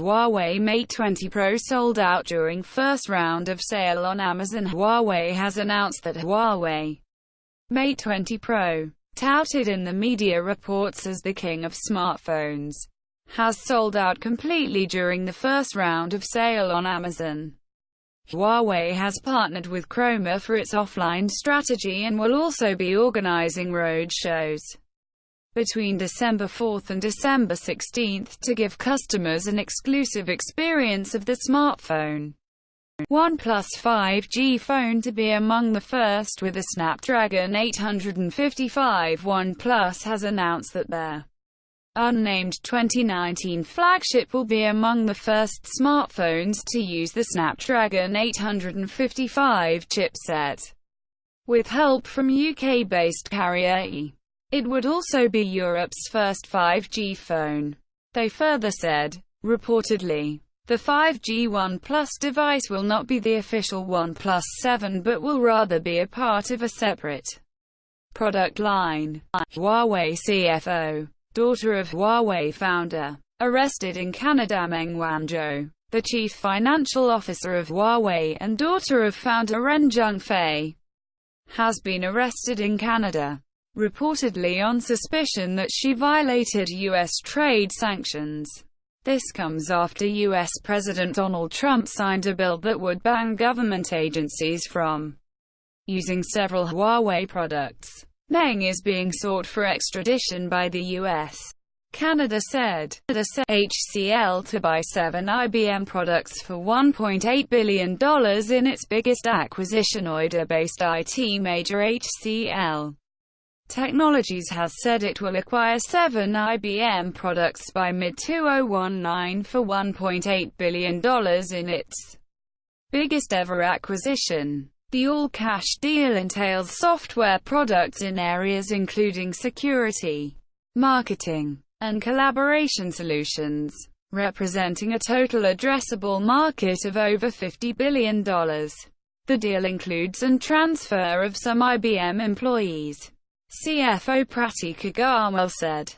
Huawei Mate 20 Pro sold out during first round of sale on Amazon. Huawei has announced that Huawei Mate 20 Pro, touted in the media reports as the king of smartphones, has sold out completely during the first round of sale on Amazon. Huawei has partnered with Chroma for its offline strategy and will also be organizing road shows between December 4th and December 16th to give customers an exclusive experience of the smartphone. OnePlus 5G phone to be among the first with a Snapdragon 855. OnePlus has announced that their unnamed 2019 flagship will be among the first smartphones to use the Snapdragon 855 chipset, with help from UK-based carrier E. It would also be Europe's first 5G phone. They further said, reportedly, the 5G OnePlus device will not be the official OnePlus 7 but will rather be a part of a separate product line. Huawei CFO, daughter of Huawei Founder, arrested in Canada. Meng Wanzhou, the chief financial officer of Huawei and daughter of Founder Ren Zhengfei, has been arrested in Canada, reportedly on suspicion that she violated U.S. trade sanctions. This comes after U.S. President Donald Trump signed a bill that would ban government agencies from using several Huawei products. Meng is being sought for extradition by the U.S. Canada said HCL to buy 7 IBM products for $1.8 billion in its biggest acquisition. Noida-based IT major HCL Technologies has said it will acquire 7 IBM products by mid-2019 for $1.8 billion in its biggest ever acquisition. The all-cash deal entails software products in areas including security, marketing, and collaboration solutions, representing a total addressable market of over $50 billion. The deal includes a transfer of some IBM employees, CFO Prati Kagawal said.